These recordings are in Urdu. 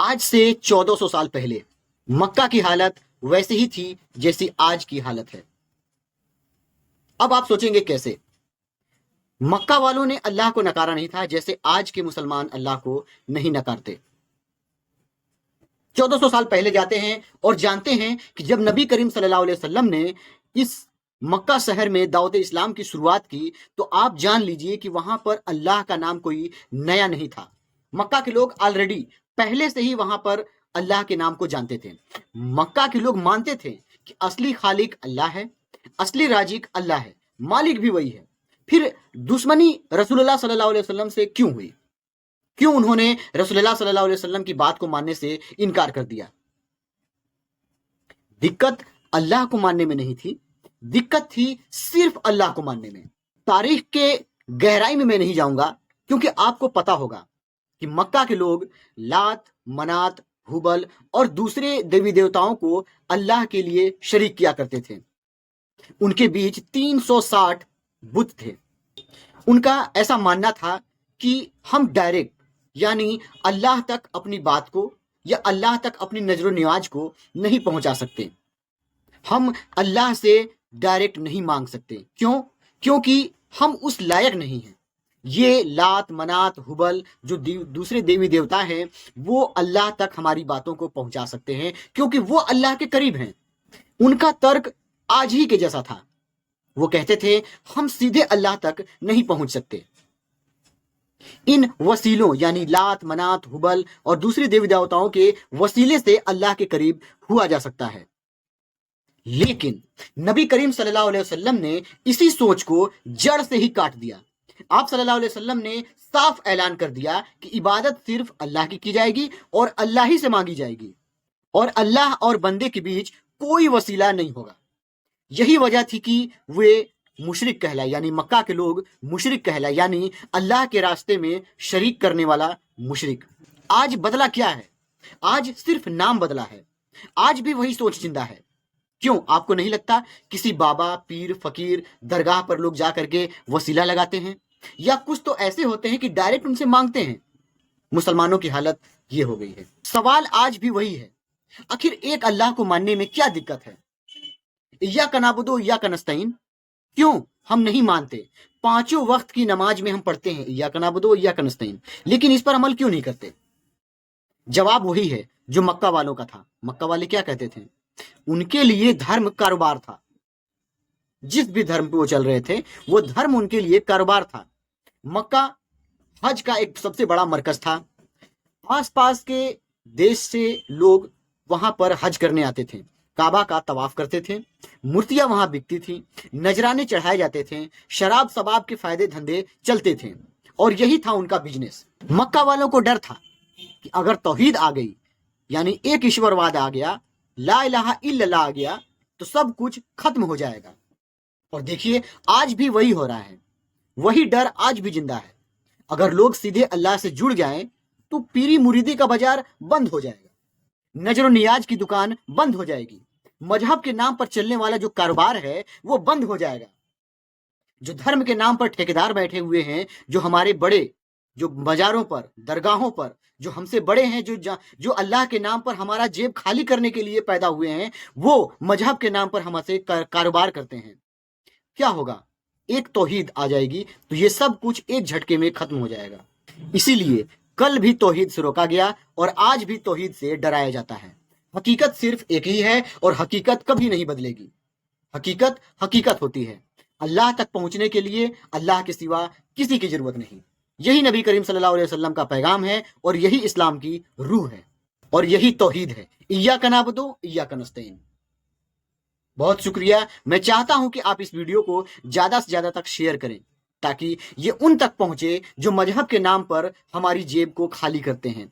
آج سے 1400 سال پہلے مکہ کی حالت ویسے ہی تھی جیسی آج کی حالت ہے۔ اب آپ سوچیں گے کیسے؟ مکہ والوں نے اللہ کو نکارا نہیں تھا جیسے آج کے مسلمان اللہ کو نہیں نکارتے۔ 1400 سال پہلے جاتے ہیں اور جانتے ہیں کہ جب نبی کریم صلی اللہ علیہ وسلم نے اس مکہ شہر میں دعوت اسلام کی شروعات کی تو آپ جان لیجئے کہ وہاں پر اللہ کا نام کوئی نیا نہیں تھا۔ مکہ کے لوگ آلریڈی پہلے سے ہی وہاں پر اللہ کے نام کو جانتے تھے۔ مکہ کے لوگ مانتے تھے کہ اصلی خالق اللہ ہے، اصلی رازق اللہ ہے، مالک بھی وہی ہے۔ پھر دشمنی رسول اللہ صلی اللہ علیہ وسلم سے کیوں ہوئی؟ کیوں انہوں نے رسول اللہ صلی اللہ علیہ وسلم کی بات کو ماننے سے انکار کر دیا؟ دقت اللہ کو ماننے میں نہیں تھی، دقت تھی صرف اللہ کو ماننے میں۔ تاریخ کے گہرائی میں نہیں جاؤں گا کیونکہ آپ کو پتا ہوگا کہ مکہ کے لوگ لات، منات، ہبل اور دوسرے دیوی دیوتاؤں کو اللہ کے لیے شریک کیا کرتے تھے۔ ان کے بیچ 360 بت تھے۔ ان کا ایسا ماننا تھا کہ ہم ڈائریکٹ یعنی اللہ تک اپنی بات کو یا اللہ تک اپنی نظر و نیاز کو نہیں پہنچا سکتے۔ ہم اللہ سے ڈائریکٹ نہیں مانگ سکتے۔ کیوں؟ کیونکہ ہم اس لائق نہیں ہیں۔ یہ لات، منات، ہبل جو دوسرے دیوی دیوتا ہیں وہ اللہ تک ہماری باتوں کو پہنچا سکتے ہیں کیونکہ وہ اللہ کے قریب ہیں۔ ان کا ترک آج ہی کے جیسا تھا۔ وہ کہتے تھے ہم سیدھے اللہ تک نہیں پہنچ سکتے، ان وسیلوں یعنی لات، منات، ہبل اور دوسری دیوی دیوتاؤں کے وسیلے سے اللہ کے قریب ہوا جا سکتا ہے۔ لیکن نبی کریم صلی اللہ علیہ وسلم نے اسی سوچ کو جڑ سے ہی کاٹ دیا۔ آپ صلی اللہ علیہ وسلم نے صاف اعلان کر دیا کہ عبادت صرف اللہ کی جائے گی اور اللہ ہی سے مانگی جائے گی، اور اللہ اور بندے کے بیچ کوئی وسیلہ نہیں ہوگا۔ یہی وجہ تھی کہ وہ مشرک کہلائے، یعنی مکہ کے لوگ مشرک کہلائے، یعنی اللہ کے راستے میں شریک کرنے والا مشرک۔ آج بدلا کیا ہے؟ آج صرف نام بدلا ہے، آج بھی وہی سوچ زندہ ہے۔ کیوں؟ آپ کو نہیں لگتا کسی بابا، پیر، فقیر درگاہ پر لوگ جا کر کے وسیلہ لگاتے ہیں؟ یا کچھ تو ایسے ہوتے ہیں کہ ڈائریکٹ ان سے مانگتے ہیں۔ مسلمانوں کی حالت یہ ہو گئی ہے۔ سوال آج بھی وہی ہے، آخر ایک اللہ کو ماننے میں کیا دقت ہے؟ ایاک نعبد و ایاک نستعین کیوں ہم نہیں مانتے؟ پانچوں وقت کی نماز میں ہم پڑھتے ہیں ایاک نعبد و ایاک نستعین، لیکن اس پر عمل کیوں نہیں کرتے؟ جواب وہی ہے جو مکہ والوں کا تھا۔ مکہ والے کیا کہتے تھے؟ ان کے لیے دھرم کاروبار تھا۔ جس بھی دھرم پہ وہ چل رہے تھے وہ دھرم ان کے لیے کاروبار تھا۔ مکہ حج کا ایک سب سے بڑا مرکز تھا۔ آس پاس کے دیش سے لوگ وہاں پر حج کرنے آتے تھے، کعبہ کا طواف کرتے تھے، مورتیاں وہاں بکتی تھیں، نذرانے چڑھائے جاتے تھے، شراب شباب کے فائدے دھندے چلتے تھے، اور یہی تھا ان کا بزنس۔ مکہ والوں کو ڈر تھا کہ اگر توحید آ گئی یعنی ایک ایشور واد آ گیا، لا الہ الا اللہ آ گیا تو سب کچھ ختم ہو جائے گا۔ اور دیکھیے آج بھی وہی ہو رہا ہے، وہی ڈر آج بھی زندہ ہے۔ اگر لوگ سیدھے اللہ سے جڑ جائیں تو پیری مریدی کا بازار بند ہو جائے گا، نظر و نیاز کی دکان بند ہو جائے گی، مذہب کے نام پر چلنے والا جو کاروبار ہے وہ بند ہو جائے گا۔ جو دھرم کے نام پر ٹھیکیدار بیٹھے ہوئے ہیں، جو ہمارے بڑے جو بازاروں پر، درگاہوں پر جو ہم سے بڑے ہیں، جو اللہ کے نام پر ہمارا جیب خالی کرنے کے لیے پیدا ہوئے ہیں، وہ مذہب کے نام پر ہم سے کاروبار کرتے ہیں۔ کیا ہوگا؟ ایک توحید آ جائے گی تو یہ سب کچھ ایک جھٹکے میں ختم ہو جائے گا۔ اسی لیے کل بھی توحید سے روکا گیا اور آج بھی توحید سے ڈرایا جاتا ہے۔ حقیقت صرف ایک ہی ہے اور حقیقت کبھی نہیں بدلے گی۔ حقیقت حقیقت ہوتی ہے۔ اللہ تک پہنچنے کے لیے اللہ کے سوا کسی کی ضرورت نہیں۔ یہی نبی کریم صلی اللہ علیہ وسلم کا پیغام ہے اور یہی اسلام کی روح ہے اور یہی توحید ہے۔ ایاک نعبد و ایاک نستعین۔ بہت شکریہ۔ میں چاہتا ہوں کہ آپ اس ویڈیو کو زیادہ سے زیادہ تک شیئر کریں تاکہ یہ ان تک پہنچے جو مذہب کے نام پر ہماری جیب کو خالی کرتے ہیں،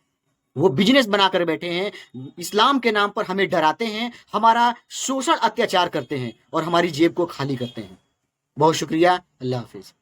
وہ بزنس بنا کر بیٹھے ہیں، اسلام کے نام پر ہمیں ڈراتے ہیں، ہمارا شوشن اتیاچار کرتے ہیں اور ہماری جیب کو خالی کرتے ہیں۔ بہت شکریہ۔ اللہ حافظ۔